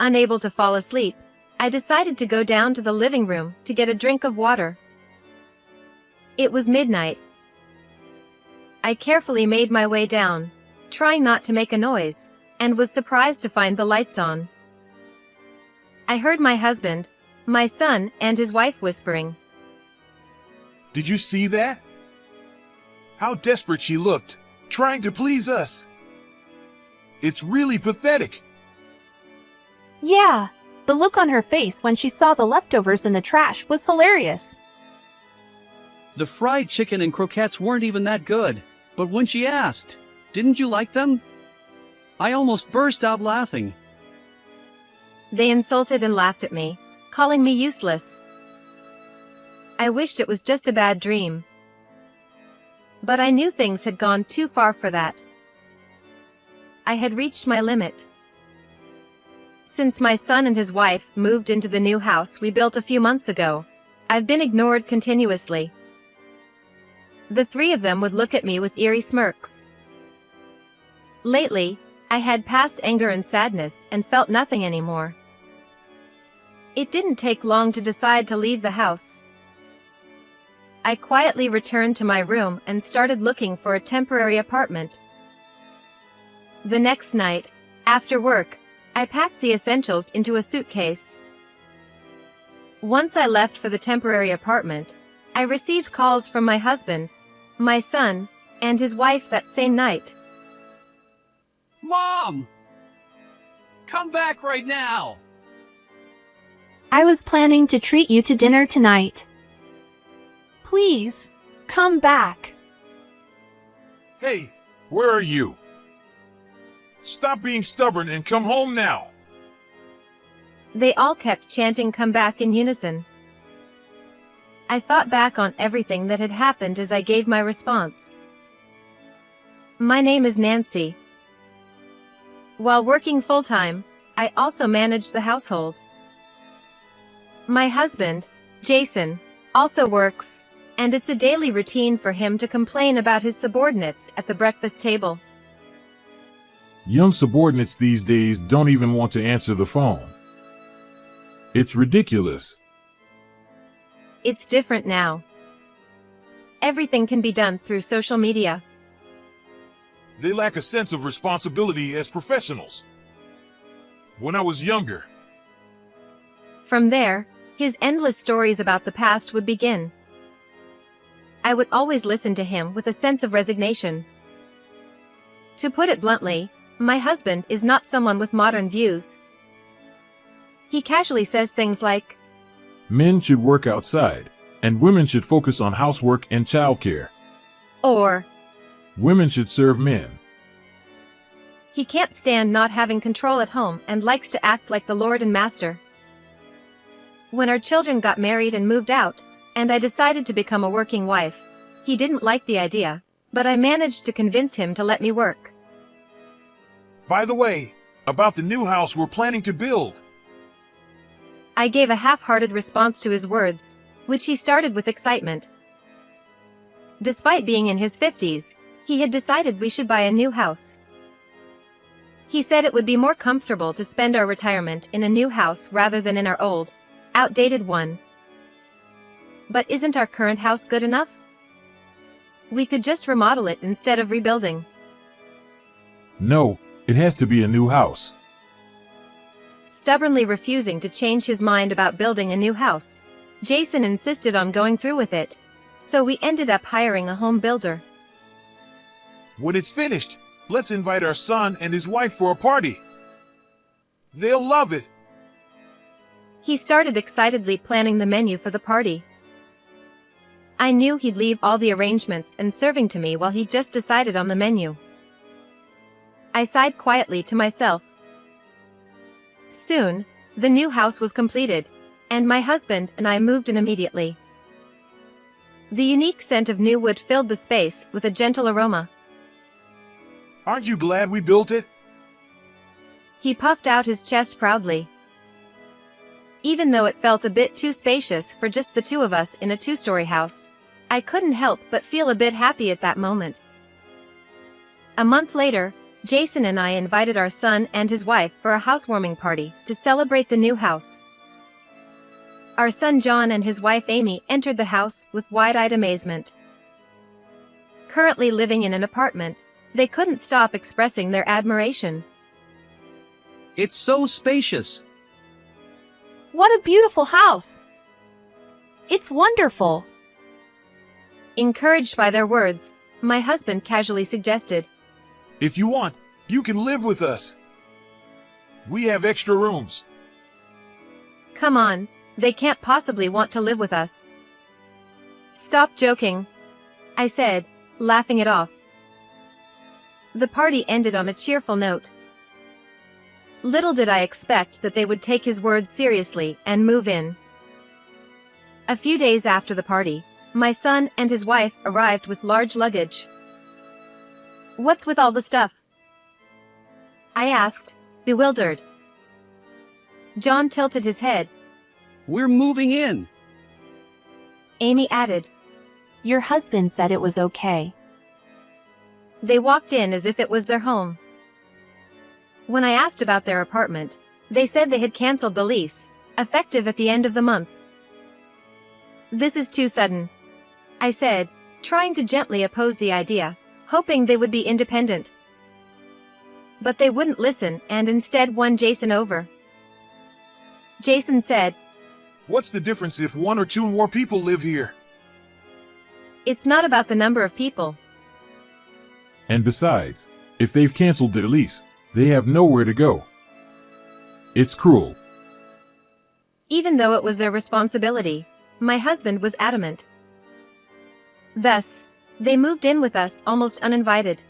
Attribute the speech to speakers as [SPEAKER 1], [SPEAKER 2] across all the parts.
[SPEAKER 1] Unable to fall asleep, I decided to go down to the living room to get a drink of water. It was midnight. I carefully made my way down, trying not to make a noise, and was surprised to find the lights on. I heard my husband, my son, and his wife whispering.
[SPEAKER 2] Did you see that? How desperate she looked, trying to please us. It's really pathetic.
[SPEAKER 3] Yeah, the look on her face when she saw the leftovers in the trash was hilarious.
[SPEAKER 4] The fried chicken and croquettes weren't even that good, but when she asked, "Didn't you like them?" I almost burst out laughing.
[SPEAKER 1] They insulted and laughed at me, calling me useless. I wished it was just a bad dream. But I knew things had gone too far for that. I had reached my limit. Since my son and his wife moved into the new house we built a few months ago, I've been ignored continuously. The three of them would look at me with eerie smirks. Lately, I had passed anger and sadness and felt nothing anymore. It didn't take long to decide to leave the house. I quietly returned to my room and started looking for a temporary apartment. The next night, after work, I packed the essentials into a suitcase. Once I left for the temporary apartment, I received calls from my husband, my son, and his wife that same night.
[SPEAKER 4] Mom! Come back right now!
[SPEAKER 3] I was planning to treat you to dinner tonight. Please, come back.
[SPEAKER 2] Hey, where are you? Stop being stubborn and come home now.
[SPEAKER 1] They all kept chanting "come back" in unison. I thought back on everything that had happened as I gave my response. My name is Nancy. While working full-time, I also managed the household. My husband, Jason, also works, and it's a daily routine for him to complain about his subordinates at the breakfast table.
[SPEAKER 2] Young subordinates these days don't even want to answer the phone. It's ridiculous.
[SPEAKER 1] It's different now. Everything can be done through social media.
[SPEAKER 2] They lack a sense of responsibility as professionals. When I was younger,
[SPEAKER 1] From there, his endless stories about the past would begin. I would always listen to him with a sense of resignation. To put it bluntly, my husband is not someone with modern views. He casually says things like,
[SPEAKER 2] men should work outside, and women should focus on housework and childcare.
[SPEAKER 1] or,
[SPEAKER 2] Women should serve men.
[SPEAKER 1] he can't stand not having control at home and likes to act like the Lord and Master. When our children got married and moved out, and I decided to become a working wife, he didn't like the idea, but I managed to convince him to let me work.
[SPEAKER 2] By the way, about the new house we're planning to build.
[SPEAKER 1] I gave a half-hearted response to his words, which he started with excitement. Despite being in his 50s, he had decided we should buy a new house. He said it would be more comfortable to spend our retirement in a new house rather than in our old, outdated one. But isn't our current house good enough? We could just remodel it instead of rebuilding.
[SPEAKER 2] No, it has to be a new house.
[SPEAKER 1] Stubbornly refusing to change his mind about building a new house, Jason insisted on going through with it, so we ended up hiring a home builder.
[SPEAKER 2] When it's finished, let's invite our son and his wife for a party. They'll love it.
[SPEAKER 1] He started excitedly planning the menu for the party. I knew he'd leave all the arrangements and serving to me while he just decided on the menu. I sighed quietly to myself. Soon, the new house was completed, and my husband and I moved in immediately. The unique scent of new wood filled the space with a gentle aroma.
[SPEAKER 2] Aren't you glad we built it?
[SPEAKER 1] He puffed out his chest proudly. Even though it felt a bit too spacious for just the two of us in a two-story house, I couldn't help but feel a bit happy at that moment. A month later, Jason and I invited our son and his wife for a housewarming party to celebrate the new house. Our son John and his wife Amy entered the house with wide-eyed amazement. Currently living in an apartment, they couldn't stop expressing their admiration.
[SPEAKER 4] It's so spacious.
[SPEAKER 3] What a beautiful house! It's wonderful.
[SPEAKER 1] Encouraged by their words, my husband casually suggested,
[SPEAKER 2] If you want, you can live with us. We have extra rooms.
[SPEAKER 1] "Come on, they can't possibly want to live with us." "Stop joking," I said, laughing it off. The party ended on a cheerful note. Little did I expect that they would take his words seriously and move in. A few days after the party, my son and his wife arrived with large luggage. "What's with all the stuff?" I asked, bewildered. John tilted his head.
[SPEAKER 4] We're moving in.
[SPEAKER 1] Amy added.
[SPEAKER 3] Your husband said it was okay.
[SPEAKER 1] They walked in as if it was their home. When I asked about their apartment, they said they had canceled the lease, effective at the end of the month. "This is too sudden," I said, trying to gently oppose the idea, hoping they would be independent. But they wouldn't listen and instead won Jason over. Jason said,
[SPEAKER 2] What's the difference if one or two more people live here?
[SPEAKER 1] "It's not about the number of people."
[SPEAKER 5] And besides, if they've canceled their lease, they have nowhere to go. It's cruel.
[SPEAKER 1] Even though it was their responsibility, my husband was adamant. Thus, they moved in with us almost uninvited.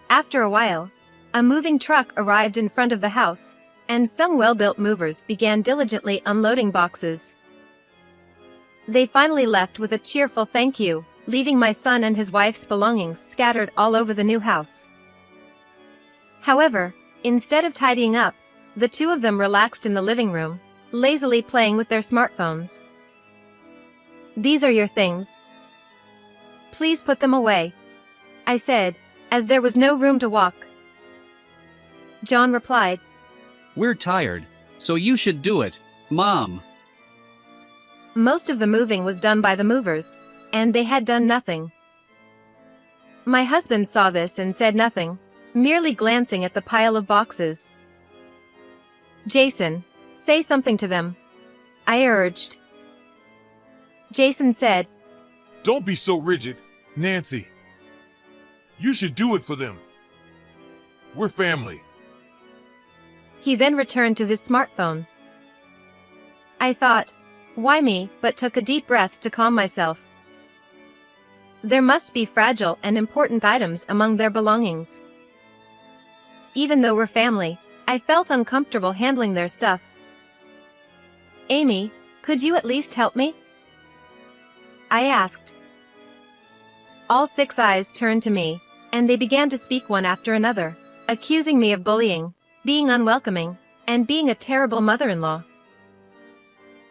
[SPEAKER 1] After a while, a moving truck arrived in front of the house, and some well-built movers began diligently unloading boxes. They finally left with a cheerful thank you, leaving my son and his wife's belongings scattered all over the new house. However, instead of tidying up, the two of them relaxed in the living room, lazily playing with their smartphones. "These are your things. Please put them away," I said, as there was no room to walk. John replied,
[SPEAKER 4] We're tired, so you should do it, Mom.
[SPEAKER 1] Most of the moving was done by the movers, and they had done nothing. My husband saw this and said nothing, merely glancing at the pile of boxes. "Jason, say something to them," I urged. Jason said,
[SPEAKER 2] Don't be so rigid, Nancy. You should do it for them. We're family.
[SPEAKER 1] He then returned to his smartphone. I thought, why me, but took a deep breath to calm myself. There must be fragile and important items among their belongings. Even though we're family, I felt uncomfortable handling their stuff. "Amy, could you at least help me?" I asked. All 6 eyes turned to me, and they began to speak one after another, accusing me of bullying, being unwelcoming, and being a terrible mother-in-law.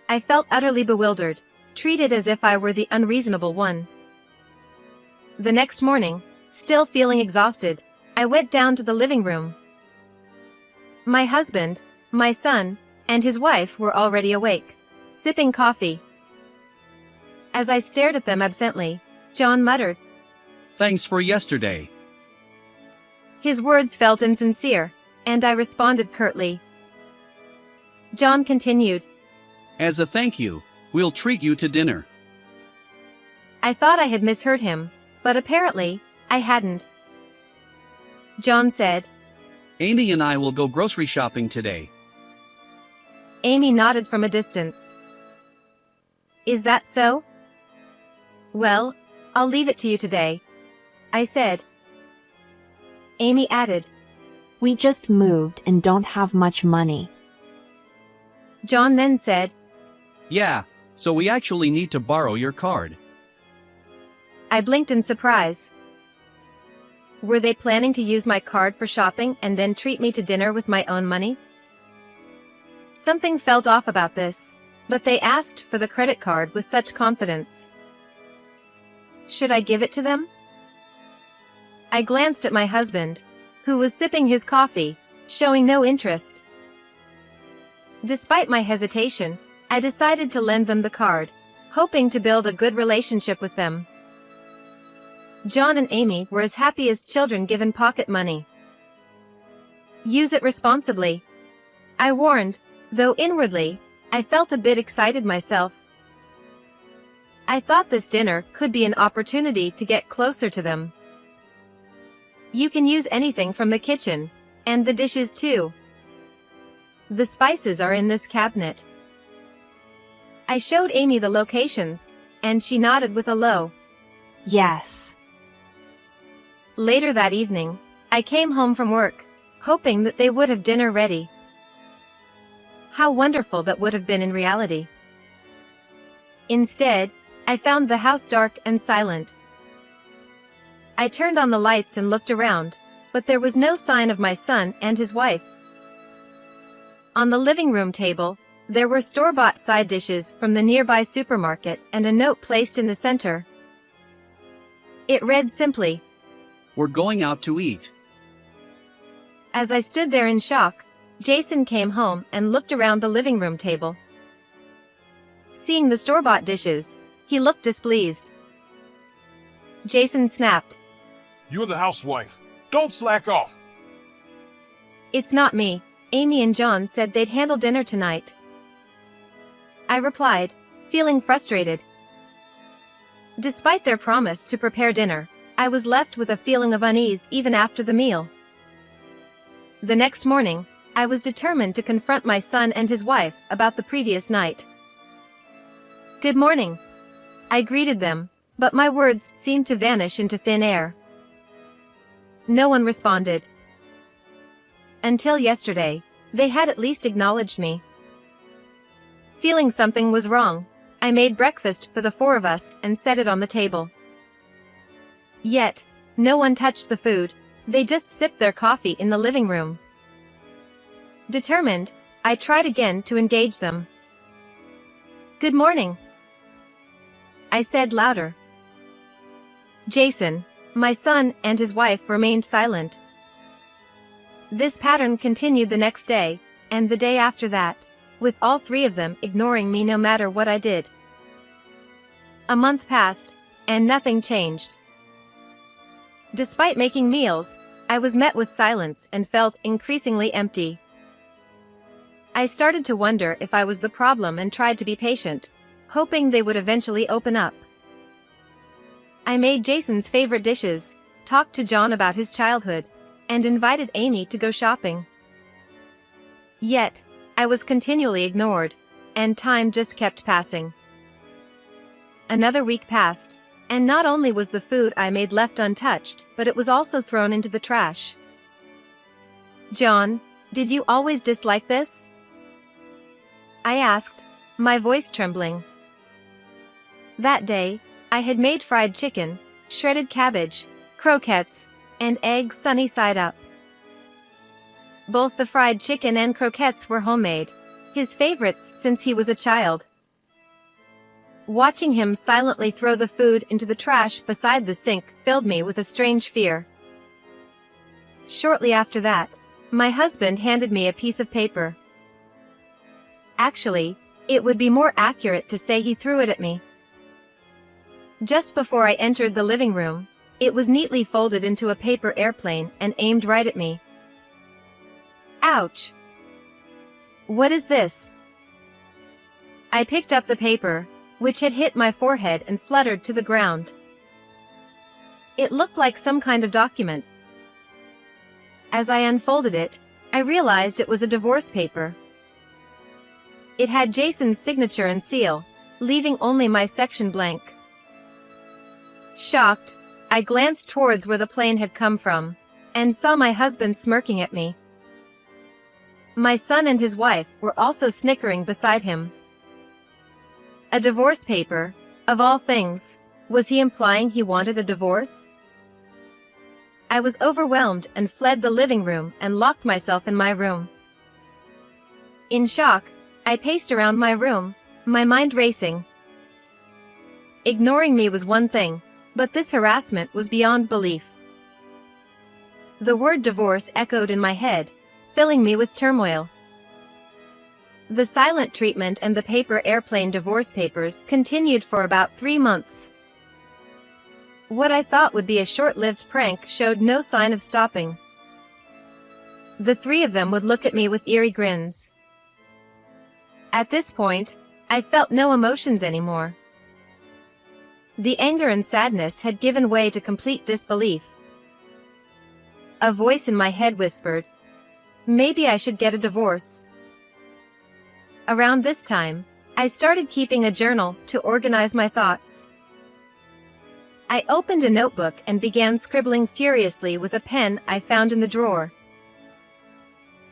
[SPEAKER 1] I felt utterly bewildered, treated as if I were the unreasonable one. The next morning, still feeling exhausted, I went down to the living room. My husband, my son, and his wife were already awake, sipping coffee. As I stared at them absently, John muttered.
[SPEAKER 4] Thanks for yesterday.
[SPEAKER 1] His words felt insincere, and I responded curtly. John continued.
[SPEAKER 4] As a thank you, we'll treat you to dinner.
[SPEAKER 1] I thought I had misheard him, but apparently, I hadn't. John said.
[SPEAKER 4] Amy and I will go grocery shopping today.
[SPEAKER 1] Amy nodded from a distance. Is that so? Well, I'll leave it to you today, I said. Amy added.
[SPEAKER 3] We just moved and don't have much money.
[SPEAKER 1] John then said.
[SPEAKER 4] Yeah, so we actually need to borrow your card.
[SPEAKER 1] I blinked in surprise. Were they planning to use my card for shopping and then treat me to dinner with my own money? Something felt off about this, but they asked for the credit card with such confidence. Should I give it to them? I glanced at my husband, who was sipping his coffee, showing no interest. Despite my hesitation, I decided to lend them the card, hoping to build a good relationship with them. John and Amy were as happy as children given pocket money. Use it responsibly, I warned, though inwardly, I felt a bit excited myself. I thought this dinner could be an opportunity to get closer to them. You can use anything from the kitchen, and the dishes too. The spices are in this cabinet. I showed Amy the locations, and she nodded with a low
[SPEAKER 3] Yes.
[SPEAKER 1] Later that evening, I came home from work, hoping that they would have dinner ready. How wonderful that would have been in reality. Instead, I found the house dark and silent. I turned on the lights and looked around, but there was no sign of my son and his wife. On the living room table, there were store-bought side dishes from the nearby supermarket and a note placed in the center. It read simply,
[SPEAKER 4] We're going out to eat.
[SPEAKER 1] As I stood there in shock, Jason came home and looked around the living room table. Seeing the store-bought dishes, he looked displeased. Jason snapped,
[SPEAKER 2] You're the housewife. Don't slack off.
[SPEAKER 1] It's not me. Amy and John said they'd handle dinner tonight. I replied, feeling frustrated. Despite their promise to prepare dinner, I was left with a feeling of unease even after the meal. The next morning, I was determined to confront my son and his wife about the previous night. Good morning. I greeted them, but my words seemed to vanish into thin air. No one responded. Until yesterday, they had at least acknowledged me. Feeling something was wrong, I made breakfast for the four of us and set it on the table. Yet, no one touched the food, they just sipped their coffee in the living room. Determined, I tried again to engage them. Good morning, I said louder. Jason, my son and his wife remained silent. This pattern continued the next day, and the day after that, with all three of them ignoring me no matter what I did. A month passed, and nothing changed. Despite making meals, I was met with silence and felt increasingly empty. I started to wonder if I was the problem and tried to be patient, hoping they would eventually open up. I made Jason's favorite dishes, talked to John about his childhood, and invited Amy to go shopping. Yet, I was continually ignored, and time just kept passing. Another week passed, and not only was the food I made left untouched, but it was also thrown into the trash. John, did you always dislike this? I asked, my voice trembling. That day, I had made fried chicken, shredded cabbage, croquettes, and eggs sunny side up. Both the fried chicken and croquettes were homemade, his favorites since he was a child. Watching him silently throw the food into the trash beside the sink filled me with a strange fear. Shortly after that, my husband handed me a piece of paper. Actually, it would be more accurate to say he threw it at me. Just before I entered the living room, it was neatly folded into a paper airplane and aimed right at me. Ouch! What is this? I picked up the paper, which had hit my forehead and fluttered to the ground. It looked like some kind of document. As I unfolded it, I realized it was a divorce paper. It had Jason's signature and seal, leaving only my section blank. Shocked, I glanced towards where the plane had come from, and saw my husband smirking at me. My son and his wife were also snickering beside him. A divorce paper, of all things. Was he implying he wanted a divorce? I was overwhelmed and fled the living room and locked myself in my room. In shock, I paced around my room, my mind racing. Ignoring me was one thing, but this harassment was beyond belief. The word divorce echoed in my head, filling me with turmoil. The silent treatment and the paper airplane divorce papers continued for about 3 months. What I thought would be a short-lived prank showed no sign of stopping. The 3 of them would look at me with eerie grins. At this point, I felt no emotions anymore. The anger and sadness had given way to complete disbelief. A voice in my head whispered, "Maybe I should get a divorce." Around this time, I started keeping a journal to organize my thoughts. I opened a notebook and began scribbling furiously with a pen I found in the drawer.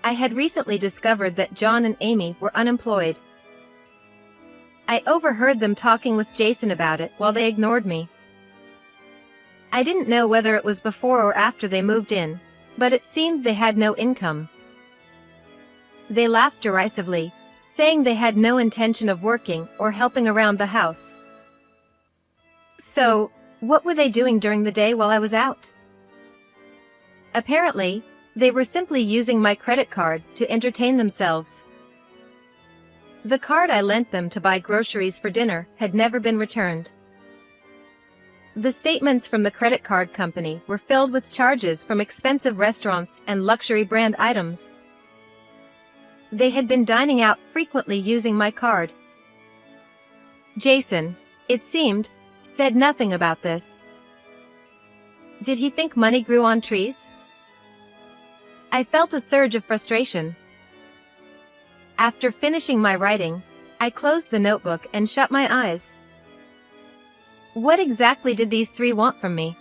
[SPEAKER 1] I had recently discovered that John and Amy were unemployed. I overheard them talking with Jason about it while they ignored me. I didn't know whether it was before or after they moved in, but it seemed they had no income. They laughed derisively, saying they had no intention of working or helping around the house. So, what were they doing during the day while I was out? Apparently, they were simply using my credit card to entertain themselves. The card I lent them to buy groceries for dinner had never been returned. The statements from the credit card company were filled with charges from expensive restaurants and luxury brand items. They had been dining out frequently using my card. Jason, it seemed, said nothing about this. Did he think money grew on trees? I felt a surge of frustration. After finishing my writing, I closed the notebook and shut my eyes. What exactly did these 3 want from me?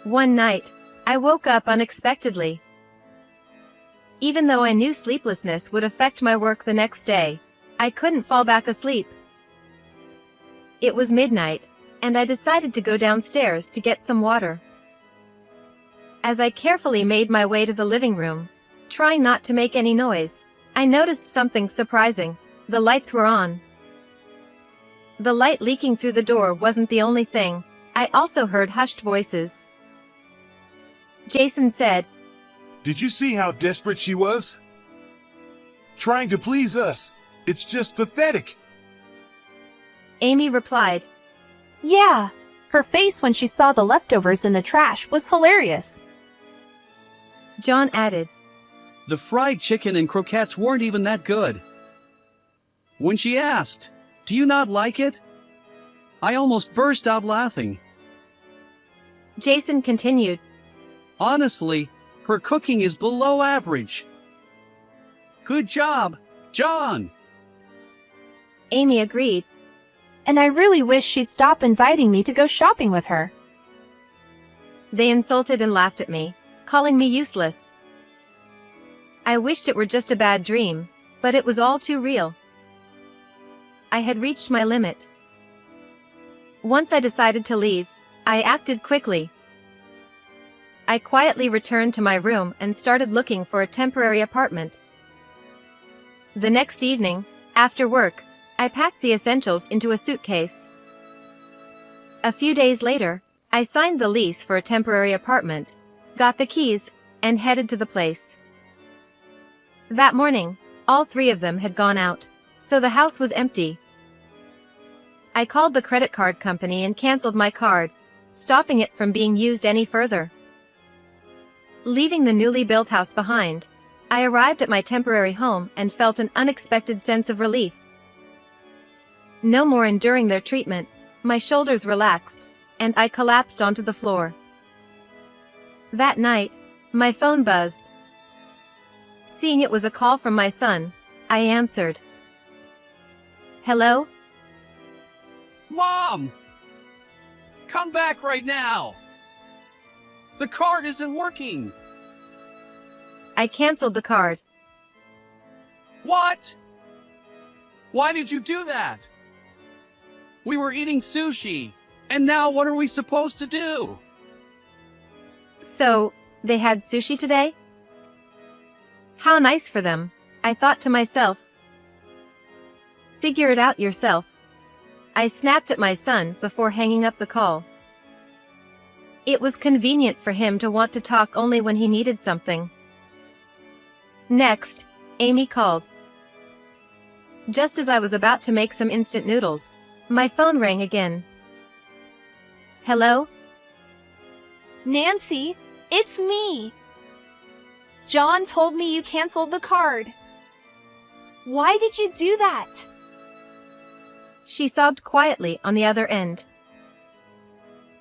[SPEAKER 1] One night, I woke up unexpectedly. Even though I knew sleeplessness would affect my work the next day, I couldn't fall back asleep. It was midnight, and I decided to go downstairs to get some water. As I carefully made my way to the living room, trying not to make any noise, I noticed something surprising. The lights were on. The light leaking through the door wasn't the only thing. I also heard hushed voices. Jason said,
[SPEAKER 2] Did you see how desperate she was? Trying to please us. It's just pathetic.
[SPEAKER 1] Amy replied,
[SPEAKER 3] Yeah, her face when she saw the leftovers in the trash was hilarious.
[SPEAKER 1] John added,
[SPEAKER 4] The fried chicken and croquettes weren't even that good. When she asked, "Do you not like it?" I almost burst out laughing.
[SPEAKER 1] Jason continued,
[SPEAKER 4] Honestly, her cooking is below average. Good job, John.
[SPEAKER 1] Amy agreed.
[SPEAKER 3] And I really wish she'd stop inviting me to go shopping with her.
[SPEAKER 1] They insulted and laughed at me, calling me useless. I wished it were just a bad dream, but it was all too real. I had reached my limit. Once I decided to leave, I acted quickly. I quietly returned to my room and started looking for a temporary apartment. The next evening, after work, I packed the essentials into a suitcase. A few days later, I signed the lease for a temporary apartment, got the keys, and headed to the place. That morning, all 3 of them had gone out, so the house was empty. I called the credit card company and canceled my card, stopping it from being used any further. Leaving the newly built house behind, I arrived at my temporary home and felt an unexpected sense of relief. No more enduring their treatment, my shoulders relaxed, and I collapsed onto the floor. That night, my phone buzzed. Seeing it was a call from my son, I answered. Hello?
[SPEAKER 4] Mom! Come back right now! The card isn't working!
[SPEAKER 1] I canceled the card.
[SPEAKER 4] What? Why did you do that? We were eating sushi, and now what are we supposed to do?
[SPEAKER 1] So, they had sushi today? How nice for them, I thought to myself. Figure it out yourself. I snapped at my son before hanging up the call. It was convenient for him to want to talk only when he needed something. Next, Amy called. Just as I was about to make some instant noodles, my phone rang again. Hello?
[SPEAKER 3] Nancy, it's me. John told me you canceled the card. Why did you do that?
[SPEAKER 1] She sobbed quietly on the other end.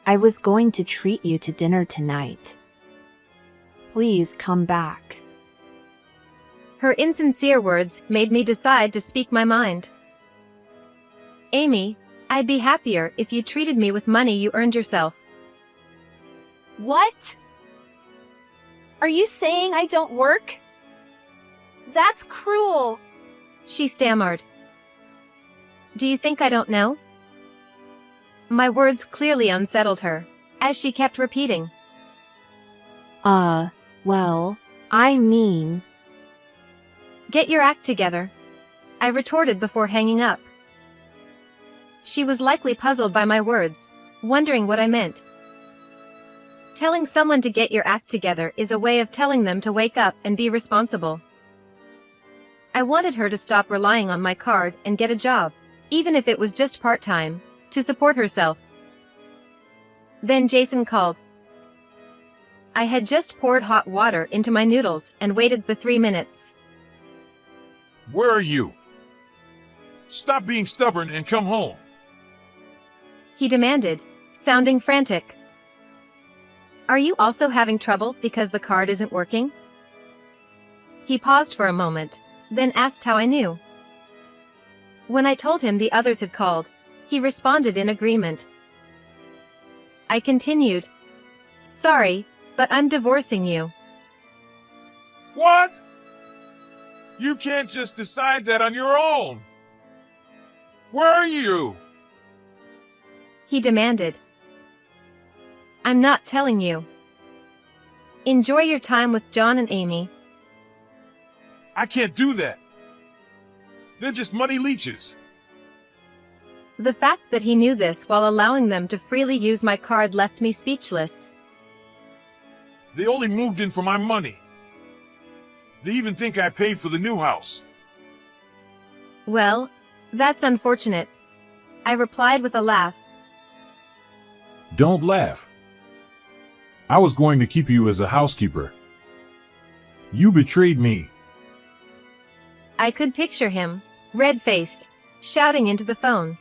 [SPEAKER 3] I was going to treat you to dinner tonight. Please come back.
[SPEAKER 1] Her insincere words made me decide to speak my mind. Amy, I'd be happier if you treated me with money you earned yourself.
[SPEAKER 3] What? Are you saying I don't work? That's cruel.
[SPEAKER 1] She stammered. Do you think I don't know? My words clearly unsettled her, as she kept repeating.
[SPEAKER 3] Well, I mean...
[SPEAKER 1] Get your act together, I retorted before hanging up. She was likely puzzled by my words, wondering what I meant. Telling someone to get your act together is a way of telling them to wake up and be responsible. I wanted her to stop relying on my card and get a job, even if it was just part-time, to support herself. Then Jason called. I had just poured hot water into my noodles and waited the 3 minutes.
[SPEAKER 2] Where are you? Stop being stubborn and come home.
[SPEAKER 1] He demanded, sounding frantic. Are you also having trouble because the card isn't working? He paused for a moment, then asked how I knew. When I told him the others had called, he responded in agreement. I continued. Sorry, but I'm divorcing you.
[SPEAKER 2] What? You can't just decide that on your own. Where are you?
[SPEAKER 1] He demanded. I'm not telling you. Enjoy your time with John and Amy.
[SPEAKER 2] I can't do that. They're just money leeches.
[SPEAKER 1] The fact that he knew this while allowing them to freely use my card left me speechless.
[SPEAKER 2] They only moved in for my money. They even think I paid for the new house.
[SPEAKER 1] Well, that's unfortunate, I replied with a laugh.
[SPEAKER 5] Don't laugh. I was going to keep you as a housekeeper. You betrayed me.
[SPEAKER 1] I could picture him, red-faced, shouting into the phone.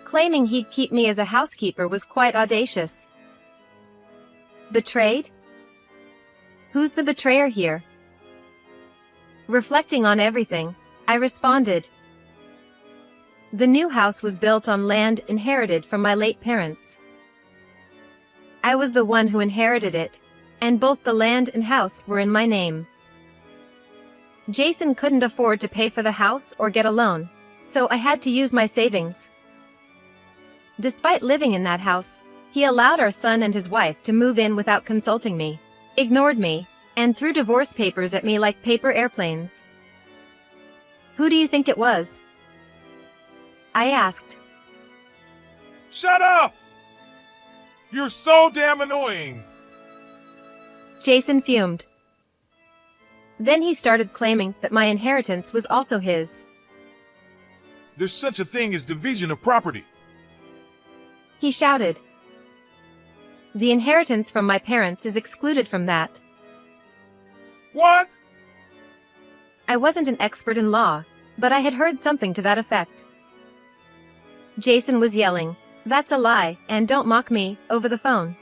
[SPEAKER 1] Claiming he'd keep me as a housekeeper was quite audacious. Betrayed? Who's the betrayer here? Reflecting on everything, I responded. The new house was built on land inherited from my late parents. I was the one who inherited it, and both the land and house were in my name. Jason couldn't afford to pay for the house or get a loan, so I had to use my savings. Despite living in that house, he allowed our son and his wife to move in without consulting me, ignored me, and threw divorce papers at me like paper airplanes. Who do you think it was? I asked.
[SPEAKER 2] Shut up! You're so damn annoying!
[SPEAKER 1] Jason fumed. Then he started claiming that my inheritance was also his.
[SPEAKER 2] There's such a thing as division of property.
[SPEAKER 1] He shouted. The inheritance from my parents is excluded from that.
[SPEAKER 2] What?
[SPEAKER 1] I wasn't an expert in law, but I had heard something to that effect. Jason was yelling, "That's a lie, and don't mock me," over the phone.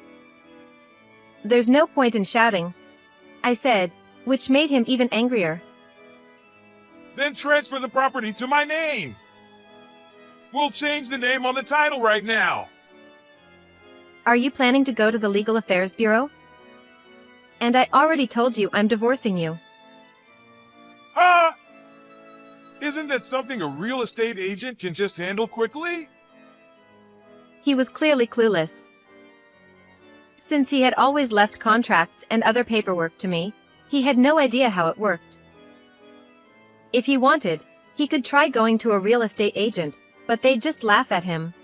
[SPEAKER 1] There's no point in shouting, I said, which made him even angrier.
[SPEAKER 2] Then transfer the property to my name. We'll change the name on the title right now.
[SPEAKER 1] Are you planning to go to the Legal Affairs Bureau? And I already told you I'm divorcing you.
[SPEAKER 2] Huh? Isn't that something a real estate agent can just handle quickly?
[SPEAKER 1] He was clearly clueless. Since he had always left contracts and other paperwork to me, he had no idea how it worked. If he wanted, he could try going to a real estate agent, but they'd just laugh at him.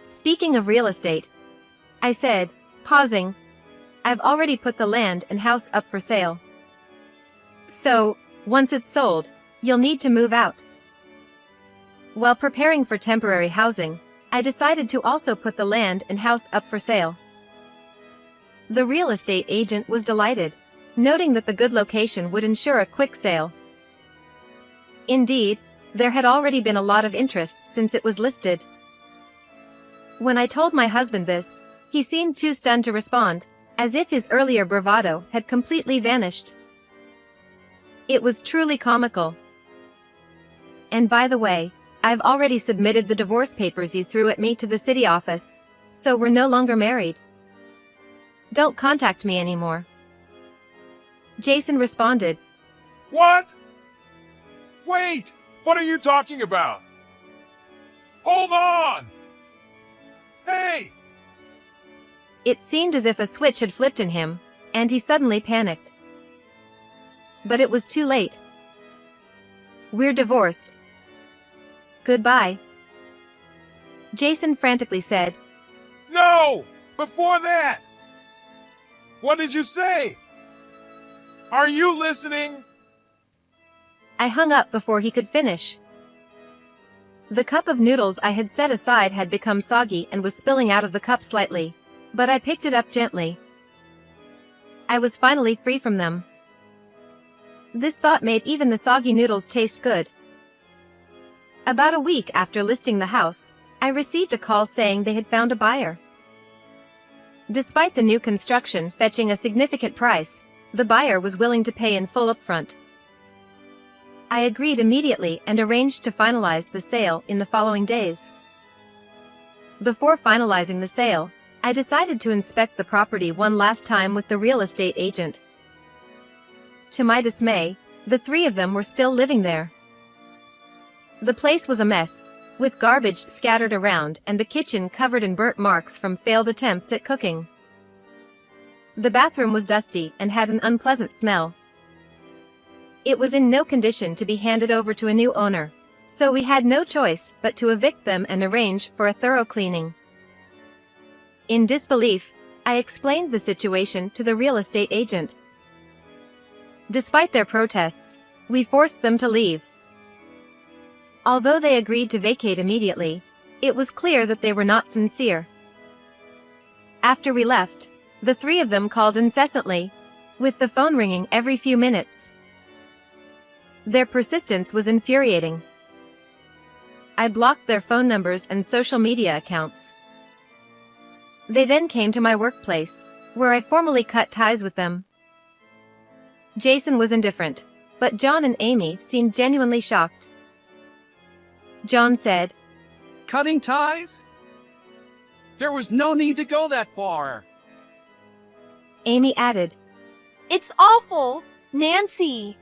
[SPEAKER 1] Speaking of real estate, I said, pausing. I've already put the land and house up for sale. So, once it's sold, you'll need to move out. While preparing for temporary housing, I decided to also put the land and house up for sale. The real estate agent was delighted, noting that the good location would ensure a quick sale. Indeed, there had already been a lot of interest since it was listed. When I told my husband this, he seemed too stunned to respond, as if his earlier bravado had completely vanished. It was truly comical. And by the way, I've already submitted the divorce papers you threw at me to the city office, so we're no longer married. Don't contact me anymore. Jason responded.
[SPEAKER 2] What? Wait! What are you talking about? Hold on! Hey!
[SPEAKER 1] It seemed as if a switch had flipped in him, and he suddenly panicked. But it was too late. We're divorced. Goodbye. Jason frantically said.
[SPEAKER 2] No! Before that! What did you say? Are you listening?
[SPEAKER 1] I hung up before he could finish. The cup of noodles I had set aside had become soggy and was spilling out of the cup slightly, but I picked it up gently. I was finally free from them. This thought made even the soggy noodles taste good. About a week after listing the house, I received a call saying they had found a buyer. Despite the new construction fetching a significant price, the buyer was willing to pay in full upfront. I agreed immediately and arranged to finalize the sale in the following days. Before finalizing the sale, I decided to inspect the property one last time with the real estate agent. To my dismay, the three of them were still living there. The place was a mess, with garbage scattered around and the kitchen covered in burnt marks from failed attempts at cooking. The bathroom was dusty and had an unpleasant smell. It was in no condition to be handed over to a new owner, so we had no choice but to evict them and arrange for a thorough cleaning. In disbelief, I explained the situation to the real estate agent. Despite their protests, we forced them to leave. Although they agreed to vacate immediately, it was clear that they were not sincere. After we left, the three of them called incessantly, with the phone ringing every few minutes. Their persistence was infuriating. I blocked their phone numbers and social media accounts. They then came to my workplace, where I formally cut ties with them. Jason was indifferent, but John and Amy seemed genuinely shocked. John said,
[SPEAKER 4] Cutting ties? There was no need to go that far.
[SPEAKER 1] Amy added.
[SPEAKER 3] It's awful, Nancy.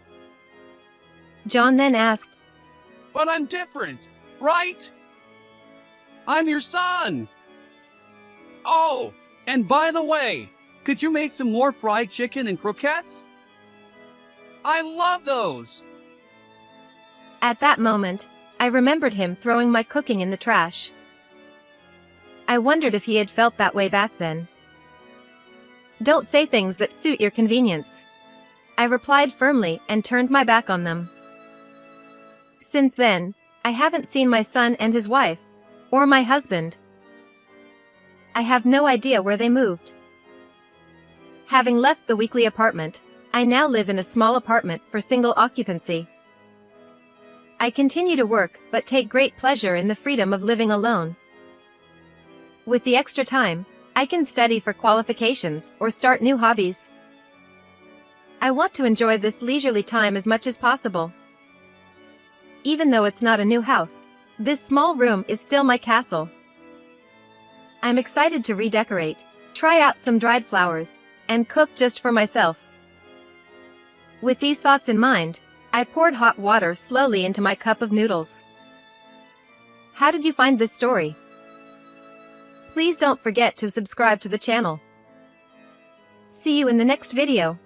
[SPEAKER 1] John then asked,
[SPEAKER 4] But I'm different, right? I'm your son. Oh, and by the way, could you make some more fried chicken and croquettes? I love those.
[SPEAKER 1] At that moment, I remembered him throwing my cooking in the trash. I wondered if he had felt that way back then. Don't say things that suit your convenience, I replied firmly and turned my back on them. Since then, I haven't seen my son and his wife, or my husband. I have no idea where they moved. Having left the weekly apartment, I now live in a small apartment for single occupancy. I continue to work but take great pleasure in the freedom of living alone. With the extra time, I can study for qualifications or start new hobbies. I want to enjoy this leisurely time as much as possible. Even though it's not a new house, this small room is still my castle. I'm excited to redecorate, try out some dried flowers, and cook just for myself. With these thoughts in mind, I poured hot water slowly into my cup of noodles. How did you find this story? Please don't forget to subscribe to the channel. See you in the next video.